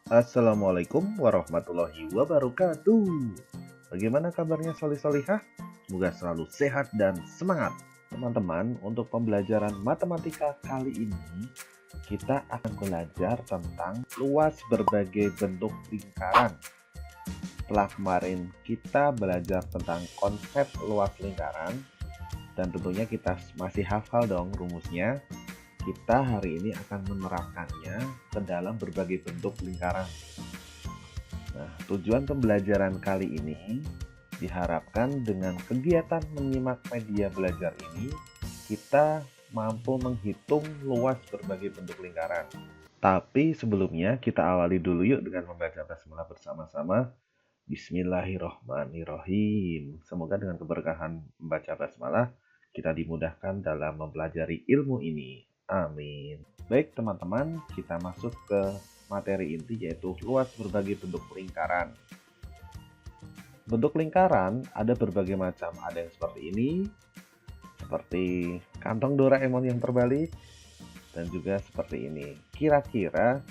Assalamualaikum warahmatullahi wabarakatuh. Bagaimana kabarnya solih-solihah? Semoga selalu sehat dan semangat. Teman-teman, untuk pembelajaran matematika kali ini, kita akan belajar tentang luas berbagai bentuk lingkaran. Setelah kemarin kita belajar tentang konsep luas lingkaran, dan tentunya kita masih hafal dong rumusnya, kita hari ini akan menerapkannya ke dalam berbagai bentuk lingkaran. Nah, tujuan pembelajaran kali ini diharapkan dengan kegiatan menyimak media belajar ini, kita mampu menghitung luas berbagai bentuk lingkaran. Tapi sebelumnya kita awali dulu yuk dengan membaca basmalah bersama-sama. Bismillahirrohmanirrohim. Semoga dengan keberkahan membaca basmalah, kita dimudahkan dalam mempelajari ilmu ini. Amin. Baik teman-teman, kita masuk ke materi inti yaitu luas berbagai bentuk lingkaran. Bentuk lingkaran ada berbagai macam, ada yang seperti ini, seperti kantong Doraemon yang terbalik, dan juga seperti ini. Kira-kira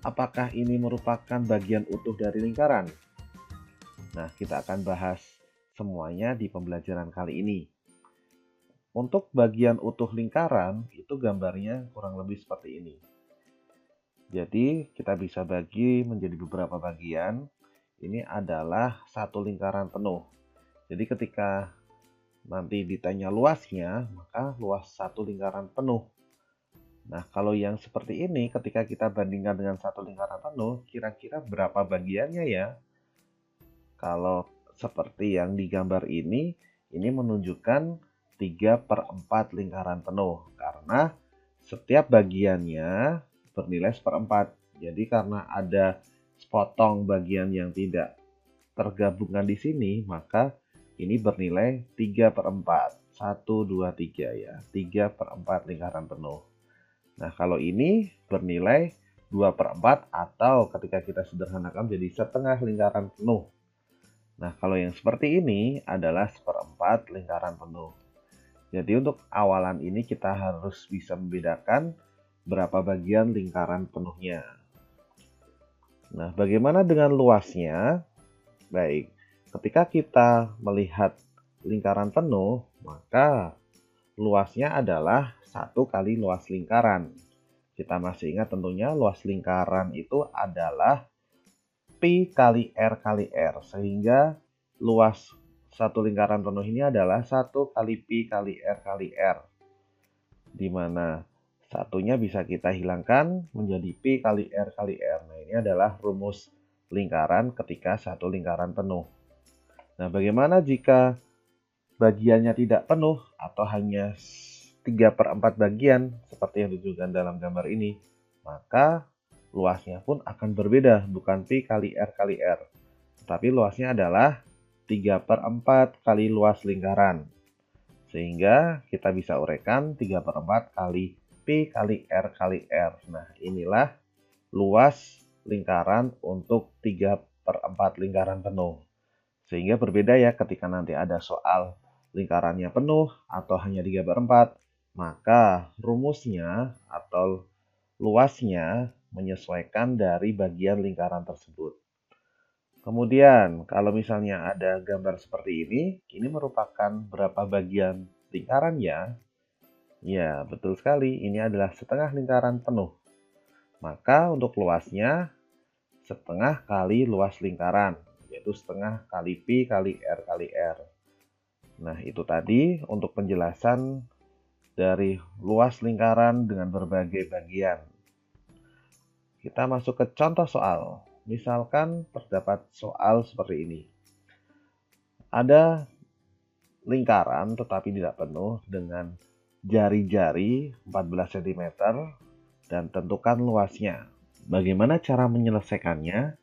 apakah ini merupakan bagian utuh dari lingkaran? Nah, kita akan bahas semuanya di pembelajaran kali ini. Untuk bagian utuh lingkaran, itu gambarnya kurang lebih seperti ini. Jadi, kita bisa bagi menjadi beberapa bagian. Ini adalah satu lingkaran penuh. Jadi, ketika nanti ditanya luasnya, maka luas satu lingkaran penuh. Nah, kalau yang seperti ini, ketika kita bandingkan dengan satu lingkaran penuh, kira-kira berapa bagiannya ya? Kalau seperti yang digambar ini menunjukkan 3/4 lingkaran penuh. Karena setiap bagiannya bernilai seperempat. Jadi karena ada sepotong bagian yang tidak tergabungkan di sini, maka ini bernilai 3/4. 1, 2, 3 ya. 3/4 lingkaran penuh. Nah, kalau ini bernilai 2/4 atau ketika kita sederhanakan jadi setengah lingkaran penuh. Nah, kalau yang seperti ini adalah 1/4 lingkaran penuh. Jadi untuk awalan ini kita harus bisa membedakan berapa bagian lingkaran penuhnya. Nah, bagaimana dengan luasnya? Baik, ketika kita melihat lingkaran penuh, maka luasnya adalah 1 kali luas lingkaran. Kita masih ingat tentunya luas lingkaran itu adalah Pi kali R kali R, sehingga luas satu lingkaran penuh ini adalah 1 kali Pi kali R kali R, di mana satunya bisa kita hilangkan menjadi Pi kali R kali R. Nah, ini adalah rumus lingkaran ketika satu lingkaran penuh. Nah, bagaimana jika bagiannya tidak penuh atau hanya 3/4 bagian seperti yang ditunjukkan dalam gambar ini? Maka luasnya pun akan berbeda, bukan Pi kali R kali R. Tapi luasnya adalah 3/4 kali luas lingkaran. Sehingga kita bisa uraikan 3/4 kali Pi kali R kali R. Nah, inilah luas lingkaran untuk 3/4 lingkaran penuh. Sehingga berbeda ya ketika nanti ada soal lingkarannya penuh atau hanya 3/4, maka rumusnya atau luasnya menyesuaikan dari bagian lingkaran tersebut. Kemudian, kalau misalnya ada gambar seperti ini merupakan berapa bagian lingkaran ya? Ya, betul sekali, ini adalah setengah lingkaran penuh. Maka untuk luasnya, setengah kali luas lingkaran, yaitu setengah kali Pi kali R kali R. Nah, itu tadi untuk penjelasan dari luas lingkaran dengan berbagai bagian. Kita masuk ke contoh soal. Misalkan terdapat soal seperti ini. Ada lingkaran tetapi tidak penuh dengan jari-jari 14 cm dan tentukan luasnya. Bagaimana cara menyelesaikannya?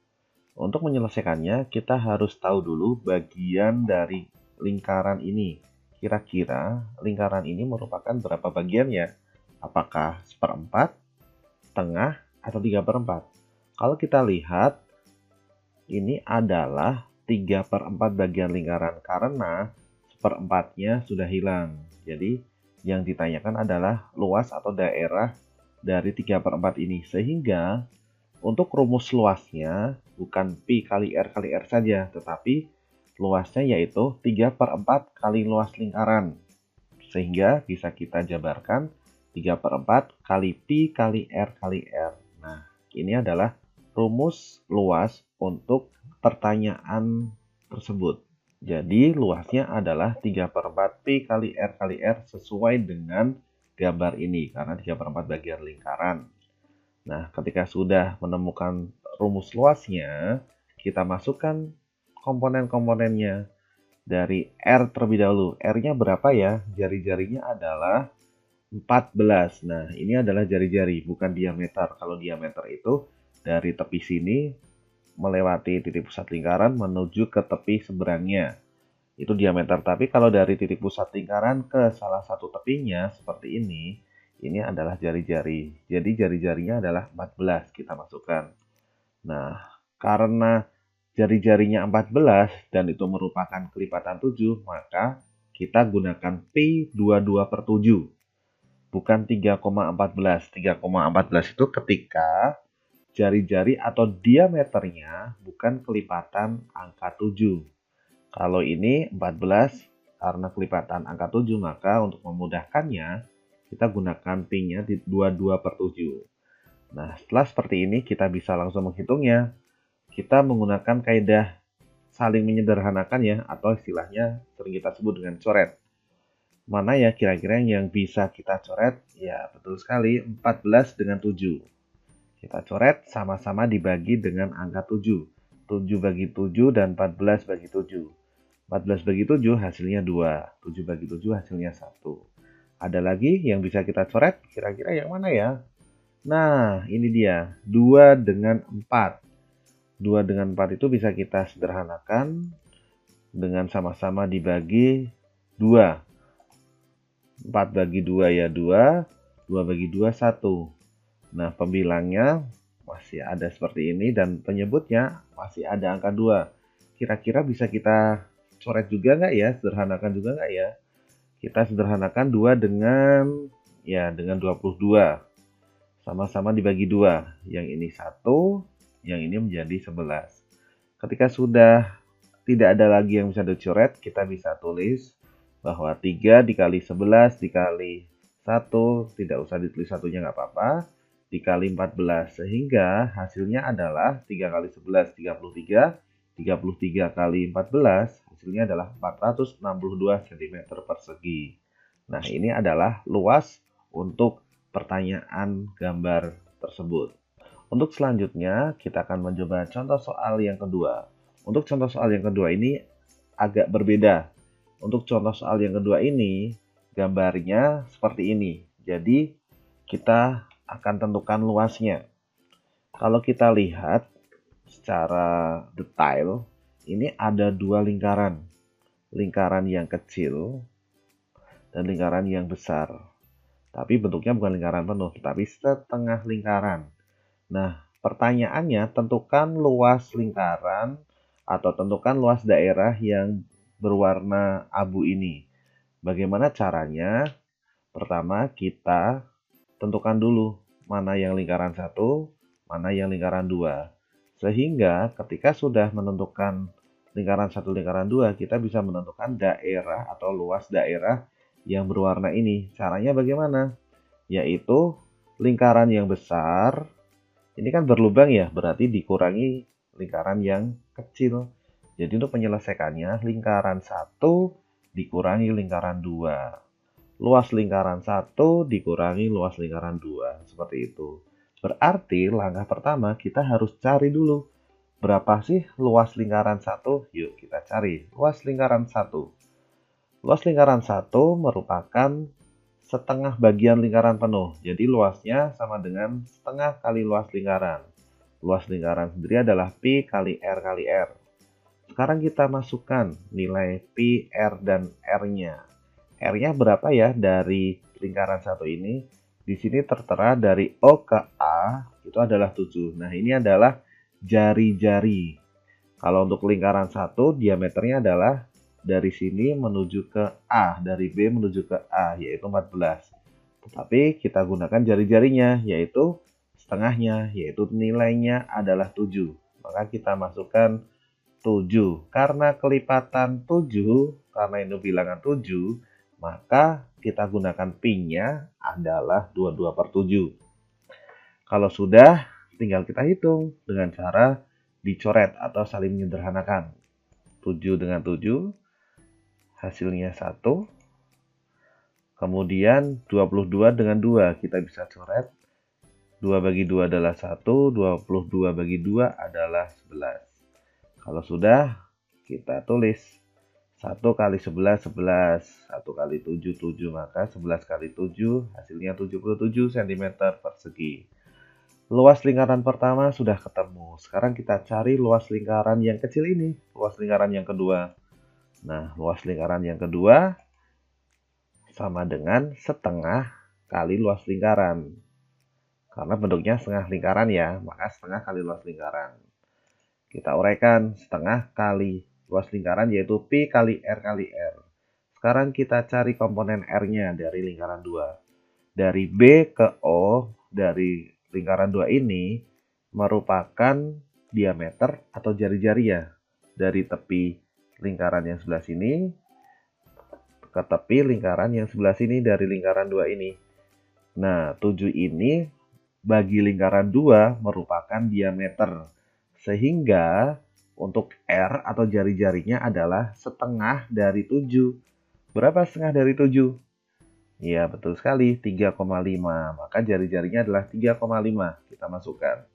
Untuk menyelesaikannya, kita harus tahu dulu bagian dari lingkaran ini. Kira-kira lingkaran ini merupakan berapa bagian ya? Apakah seperempat, setengah, atau 3/4? Kalau kita lihat, ini adalah 3/4 bagian lingkaran karena seperempatnya sudah hilang. Jadi yang ditanyakan adalah luas atau daerah dari 3/4 ini. Sehingga untuk rumus luasnya bukan pi kali R saja, tetapi luasnya yaitu 3/4 kali luas lingkaran. Sehingga bisa kita jabarkan 3/4 kali pi kali R kali R. Nah, ini adalah rumus luas untuk pertanyaan tersebut. Jadi luasnya adalah 3/4 pi kali R sesuai dengan gambar ini, karena 3/4 bagian lingkaran. Nah, ketika sudah menemukan rumus luasnya, kita masukkan komponen-komponennya. Dari R terlebih dahulu. R-nya berapa ya? Jari-jarinya adalah 14. Nah, ini adalah jari-jari, bukan diameter. Kalau diameter itu dari tepi sini melewati titik pusat lingkaran menuju ke tepi seberangnya. Itu diameter. Tapi kalau dari titik pusat lingkaran ke salah satu tepinya seperti ini adalah jari-jari. Jadi jari-jarinya adalah 14 kita masukkan. Nah, karena jari-jarinya 14 dan itu merupakan kelipatan 7, maka kita gunakan pi 22/7. Bukan 3,14. 3,14 itu ketika jari-jari atau diameternya bukan kelipatan angka 7. Kalau ini 14 karena kelipatan angka 7, maka untuk memudahkannya kita gunakan pi-nya di 22/7. Nah, setelah seperti ini kita bisa langsung menghitungnya. Kita menggunakan kaidah saling menyederhanakan ya, atau istilahnya sering kita sebut dengan coret. Mana ya kira-kira yang bisa kita coret? Ya, betul sekali, 14 dengan 7. Kita coret sama-sama dibagi dengan angka 7. 7 bagi 7 dan 14 bagi 7. 14 bagi 7 hasilnya 2. 7 bagi 7 hasilnya 1. Ada lagi yang bisa kita coret? Kira-kira yang mana ya? Nah, ini dia. 2 dengan 4. 2 dengan 4 itu bisa kita sederhanakan dengan sama-sama dibagi 2. 4 bagi 2 ya 2. 2 bagi 2, 1. Nah, pembilangnya masih ada seperti ini dan penyebutnya masih ada angka 2. Kira-kira bisa kita coret juga nggak ya? Sederhanakan juga nggak ya? Kita sederhanakan 2 dengan 22. Sama-sama dibagi 2. Yang ini 1, yang ini menjadi 11. Ketika sudah tidak ada lagi yang bisa dicoret, kita bisa tulis bahwa 3 dikali 11 dikali 1, tidak usah ditulis satunya nggak apa-apa, dikali 14. Sehingga hasilnya adalah 3 kali 11, 33. 33 kali 14, hasilnya adalah 462 cm persegi. Nah, ini adalah luas untuk pertanyaan gambar tersebut. Untuk selanjutnya, kita akan mencoba contoh soal yang kedua. Untuk contoh soal yang kedua ini agak berbeda. Untuk contoh soal yang kedua ini, gambarnya seperti ini. Jadi, kita akan tentukan luasnya. Kalau kita lihat secara detail, ini ada 2 lingkaran. Lingkaran yang kecil dan lingkaran yang besar. Tapi bentuknya bukan lingkaran penuh, tetapi setengah lingkaran. Nah, pertanyaannya tentukan luas lingkaran atau tentukan luas daerah yang berwarna abu ini. Bagaimana caranya? Pertama, kita tentukan dulu mana yang lingkaran 1, mana yang lingkaran 2. Sehingga ketika sudah menentukan lingkaran 1, lingkaran 2, kita bisa menentukan daerah atau luas daerah yang berwarna ini. Caranya bagaimana? Yaitu lingkaran yang besar, ini kan berlubang ya, berarti dikurangi lingkaran yang kecil. Jadi untuk menyelesaikannya, lingkaran 1 dikurangi lingkaran 2. Luas lingkaran 1 dikurangi luas lingkaran 2. Seperti itu. Berarti langkah pertama kita harus cari dulu. Berapa sih luas lingkaran 1? Yuk kita cari. Luas lingkaran 1. Luas lingkaran 1 merupakan setengah bagian lingkaran penuh. Jadi luasnya sama dengan setengah kali luas lingkaran. Luas lingkaran sendiri adalah pi kali R kali R. Sekarang kita masukkan nilai pi, R, dan R-nya. R-nya berapa ya dari lingkaran 1 ini? Di sini tertera dari O ke A itu adalah 7. Nah, ini adalah jari-jari. Kalau untuk lingkaran 1 diameternya adalah dari sini menuju ke A, dari B menuju ke A, yaitu 14. Tetapi kita gunakan jari-jarinya, yaitu setengahnya, yaitu nilainya adalah 7. Maka kita masukkan 7. Karena kelipatan 7, karena ini bilangan 7, maka kita gunakan pi-nya adalah 22/7. Kalau sudah, tinggal kita hitung dengan cara dicoret atau saling menyederhanakan. 7 dengan 7, hasilnya 1. Kemudian 22 dengan 2, kita bisa coret. 2 bagi 2 adalah 1, 22 bagi 2 adalah 11. Kalau sudah, kita tulis 1 kali 11, 11. 1 kali 7, 7. Maka 11 kali 7, hasilnya 77 cm persegi. Luas lingkaran pertama sudah ketemu. Sekarang kita cari luas lingkaran yang kecil ini. Luas lingkaran yang kedua. Nah, luas lingkaran yang kedua sama dengan setengah kali luas lingkaran. Karena bentuknya setengah lingkaran ya, maka setengah kali luas lingkaran. Kita uraikan setengah kali luas lingkaran yaitu pi kali R kali R. Sekarang kita cari komponen R-nya dari lingkaran 2. Dari B ke O dari lingkaran 2 ini merupakan diameter atau jari-jari ya. Dari tepi lingkaran yang sebelah sini ke tepi lingkaran yang sebelah sini dari lingkaran 2 ini. Nah, 7 ini bagi lingkaran 2 merupakan diameter. Sehingga untuk R atau jari-jarinya adalah setengah dari 7. Berapa setengah dari 7? Ya, betul sekali, 3,5. Maka jari-jarinya adalah 3,5. Kita masukkan.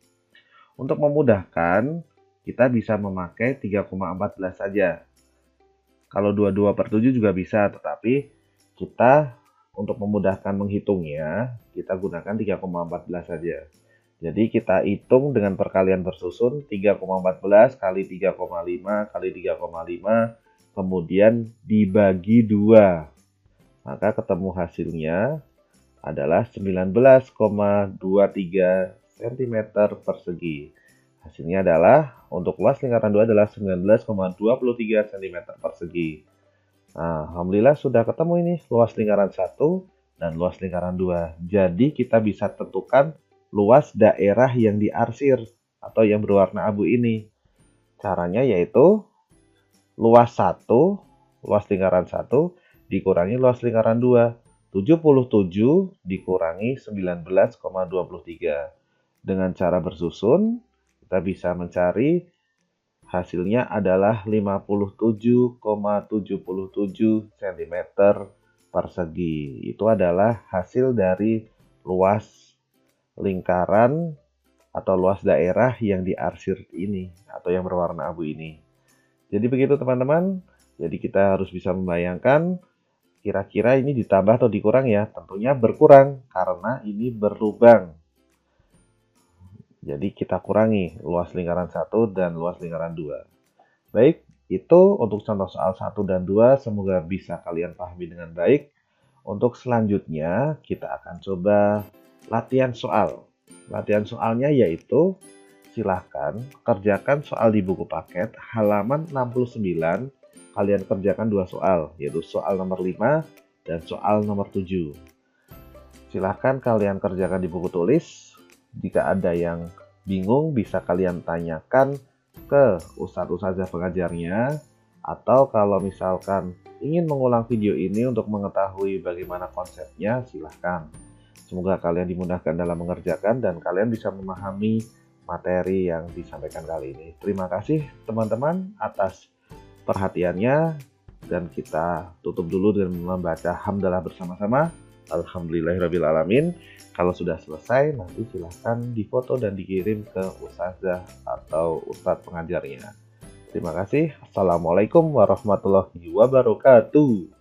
Untuk memudahkan, kita bisa memakai 3,14 saja. Kalau 22/7 juga bisa, tetapi kita untuk memudahkan menghitungnya, kita gunakan 3,14 saja. Jadi kita hitung dengan perkalian bersusun 3,14 kali 3,5 kali 3,5 kemudian dibagi 2. Maka ketemu hasilnya adalah 19,23 cm persegi. Hasilnya adalah untuk luas lingkaran 2 adalah 19,23 cm persegi. Nah, alhamdulillah sudah ketemu ini luas lingkaran 1 dan luas lingkaran 2. Jadi kita bisa tentukan luas daerah yang diarsir atau yang berwarna abu ini. Caranya yaitu luas 1, luas lingkaran 1 dikurangi luas lingkaran 2. 77 dikurangi 19,23. Dengan cara bersusun, kita bisa mencari hasilnya adalah 57,77 cm persegi. Itu adalah hasil dari luas lingkaran atau luas daerah yang diarsir ini atau yang berwarna abu ini. Jadi begitu teman-teman. Jadi kita harus bisa membayangkan kira-kira ini ditambah atau dikurang ya. Tentunya berkurang karena ini berlubang. Jadi kita kurangi luas lingkaran 1 dan luas lingkaran 2. Baik, itu untuk contoh soal 1 dan 2. Semoga bisa kalian pahami dengan baik. Untuk selanjutnya kita akan coba latihan soal. Latihan soalnya yaitu silahkan kerjakan soal di buku paket halaman 69. Kalian kerjakan 2 soal, yaitu soal nomor 5 dan soal nomor 7. Silahkan kalian kerjakan di buku tulis. Jika ada yang bingung, bisa kalian tanyakan ke ustadz-ustadzah pengajarnya. Atau kalau misalkan ingin mengulang video ini untuk mengetahui bagaimana konsepnya, silahkan. Semoga kalian dimudahkan dalam mengerjakan dan kalian bisa memahami materi yang disampaikan kali ini. Terima kasih teman-teman atas perhatiannya. Dan kita tutup dulu dengan membaca hamdalah bersama-sama. Alhamdulillahirrabbilalamin. Kalau sudah selesai, nanti silahkan difoto dan dikirim ke ustazah atau ustadz pengajarnya. Terima kasih. Assalamualaikum warahmatullahi wabarakatuh.